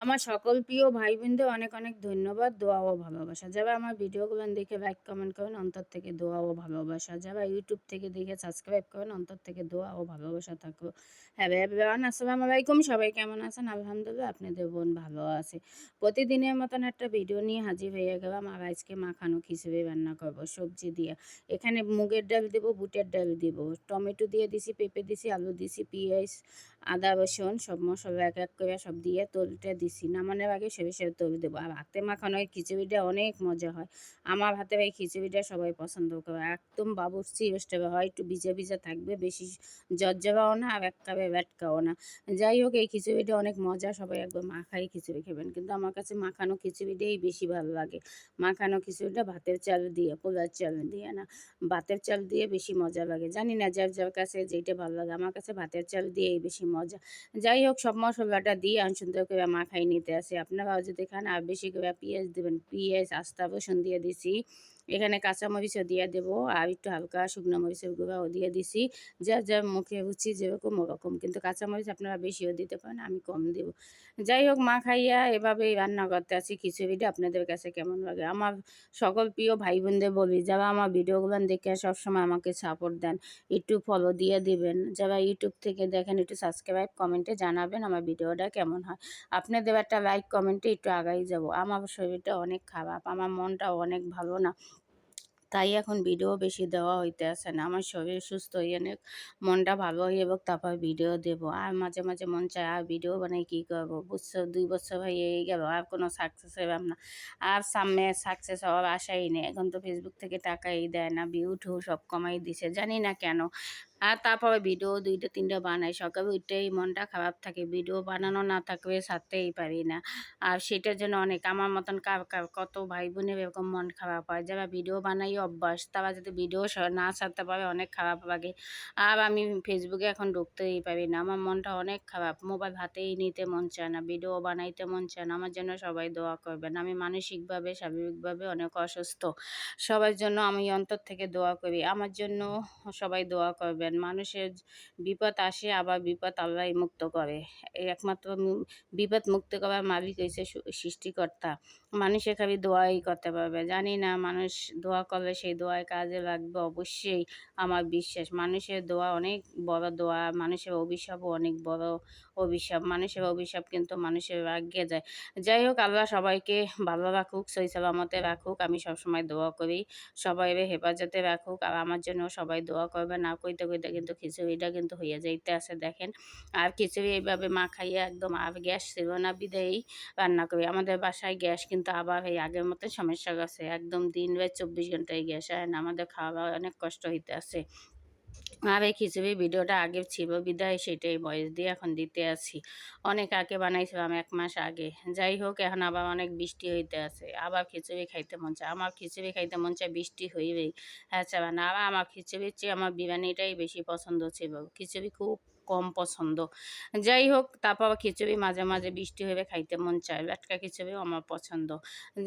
আমার সকল প্রিয় ভাই বোনদের অনেক অনেক ধন্যবাদ, দোয়া ও ভালোবাসা। যারা আমার ভিডিওগুলো দেখে লাইক কমেন্ট করেন অন্তর থেকে দোয়া ও ভালোবাসা। যারা ইউটিউব থেকে দেখে সাবস্ক্রাইব করেন অন্তর থেকে দোয়া ও ভালোবাসা থাকলো। হ্যালো এভরিওয়ান, আসসালামু আলাইকুম। সবাই কেমন আছেন? আলহামদুলিল্লাহ আপনাদের বোন ভালো আছে। প্রতিদিনের মতন একটা ভিডিও নিয়ে হাজির হয়ে গেলাম। আর আজকে মাখানো খিচুড়ি রান্না করব সবজি দিয়ে। এখানে মুগের ডাল দেবো, বুটের ডাল দেবো, টমেটো দিয়ে দিছি, পেঁপে দিছি, আলু দিছি, পেঁয়াজ, আদা রসুন সব মশলা এক এক করে সব দিয়ে তলটা দিছি। নামানোর আগে সরিষার তেল দেবো। আর হাতে মাখানো এই খিচুড়িটা অনেক মজা হয়। আমার হাতের এই খিচুড়িটা সবাই পছন্দ করে। একদম বাবুর্চি স্টেপে হয়, একটু ভিজে ভিজে থাকবে, বেশি জর্জরাও না আর একেবারে ব্যাটকাও না। যাই হোক, এই খিচুড়িটা অনেক মজা, সবাই একবার মাখাই খিচুড়ি খাবেন। কিন্তু আমার কাছে মাখানো খিচুড়িটাই বেশি ভালো লাগে। মাখানো খিচুড়িটা ভাতের চাল দিয়ে, পোলার চাল দিয়ে না, ভাতের চাল দিয়ে বেশি মজা লাগে। জানি না যার যার কাছে যেইটা ভালো লাগে, আমার কাছে ভাতের চাল দিয়েই বেশি মজা। যাই হোক, সব মশলাটা দিয়ে আমি সুন্দর করে মাখাই নিতে আসি। আপনারাও যদি খান আর বেশি করে পেঁয়াজ দেবেন, পেঁয়াজ আস্তা রসুন দিয়ে দিছি, এখানে কাঁচামরিচও দিয়ে দেবো, আর একটু হালকা শুকনো মরিচের গুঁড়াও দিয়ে দিছি। যার যার মুখে রুচি যেরকম ওরকম, কিন্তু কাঁচামরিচ আপনারা বেশিও দিতে পারেন, আমি কম দেবো। যাই হোক, মাখাইয়া এভাবেই রান্না করতে আছি খিচুড়িটা। আপনাদের কাছে কেমন লাগে? আমার সকল প্রিয় ভাই বোনদের বলি, যারা আমার ভিডিওগুলো দেখে সবসময় আমাকে সাপোর্ট দেন, একটু ফলো দিয়ে দিবেন। যারা ইউটিউব থেকে দেখেন একটু সাবস্ক্রাইব কমেন্টে জানাবেন আমার ভিডিওটা কেমন হয়। আপনাদের একটা লাইক কমেন্টে একটু আগাই যাব। আমার শরীরটা অনেক খারাপ, আমার মনটাও অনেক ভালো না, তাই এখন ভিডিও বেশি দেওয়া হইতে আসে না। আমার শরীর সুস্থ হয়ে অনেক মনটা ভালো হয়ে এবং তারপর ভিডিও দেবো। আর মাঝে মাঝে মন চায় আর ভিডিও বানাই কী করবো, বছর 2 বছর হয়ে গেল আর কোনো সাকসেস হলাম না। আর সামনে সাকসেস হওয়ার আশাই নেই। এখন তো ফেসবুক থেকে টাকাই দেয় না, ভিউ টিউ সব কমাই দিছে, জানি না কেন। আর তারপরে ভিডিও 2টা 3টা বানাই, সকালে উঠতেই মনটা খারাপ থাকে, ভিডিও বানানো না থাকলে ছাড়তেই পারি না। আর সেটার জন্য অনেক আমার মতন কার কার কত ভাই বোনের এরকম মন খারাপ হয়, যারা ভিডিও বানাই অভ্যাস, তারা যদি ভিডিও না ছাড়তে পারে অনেক খারাপ লাগে। আর আমি ফেসবুকে এখন ঢুকতেই পারি না, আমার মনটা অনেক খারাপ, মোবাইল হাতেই নিতে মন চায় না, ভিডিও বানাইতে মন চায় না। আমার জন্য সবাই দোয়া করবেন। আমি মানসিকভাবে শারীরিকভাবে অনেক অসুস্থ, সবার জন্য আমি অন্তর থেকে দোয়া করি। আমার জন্য সবাই দোয়া করবেন। মানুষের বিপদ আসে, আবার বিপদ আল্লাহই মুক্ত করে। এই একমাত্র বিপদ মুক্ত করার মালিক হইছে সৃষ্টিকর্তা। মানুষে খালি দোয়াই করতে পারবে। জানি না মানুষ দোয়া করলে সেই দোয়ায় কাজে লাগবে, অবশ্যই আমার বিশ্বাস। মানুষের দোয়া অনেক বড় দোয়া, মানুষের অভিশাপও অনেক বড় অভিশাপ। মানুষের অভিশাপ কিন্তু মানুষের ভাগ্যে যায়। যাই হোক, আল্লাহ সবাইকে ভালো রাখুক, সহি সালামতে রাখুক। আমি সবসময় দোয়া করি সবাইরে হেফাজতে রাখুক। আর আমার জন্য সবাই দোয়া করবে। না কইতে কইতে কিন্তু খিচুড়িটা কিন্তু হইয়া যাইতে আছে, দেখেন। আর খিচুড়ি এইভাবে মাখাইয়া একদম, আর গ্যাস ছিল না বিধায়ই রান্না করি। আমাদের বাসায় গ্যাস কিন্তু আবার এই আগের মতো সমস্যা গেছে, একদম দিন রাত 24 ঘন্টায় গ্যাস হয় না, আমাদের খাওয়া দাওয়া অনেক কষ্ট হইতে আছে। আর এই খিচুড়ির ভিডিওটা আগে ছিল বিধায় সেটাই ভয়েস দিয়ে এখন দিতে আছি। অনেক আগে বানাইছিলাম, 1 মাস আগে। যাই হোক, এখন আবার অনেক বৃষ্টি হইতে আছে, আবার খিচুড়ি খাইতে মন চায়। আমার খিচুড়ি খাইতে মন চায় বৃষ্টি হইবেই, আচ্ছা না। আবার আমার খিচুড়ির চেয়ে আমার বিরিয়ানিটাই বেশি পছন্দ ছিল, খিচুড়ি খুব কম পছন্দ। যাই হোক, তারপর আবার খিচুড়ি মাঝে মাঝে বৃষ্টি হইবে খাইতে মন চায়, লাটকা খিচুড়িও আমার পছন্দ।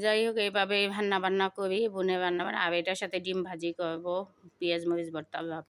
যাই হোক, এইভাবে রান্না বান্না করি, বোনের রান্না বান্না। আর এটার সাথে ডিম ভাজি করবো, পেঁয়াজ মরিচ ভর্তা।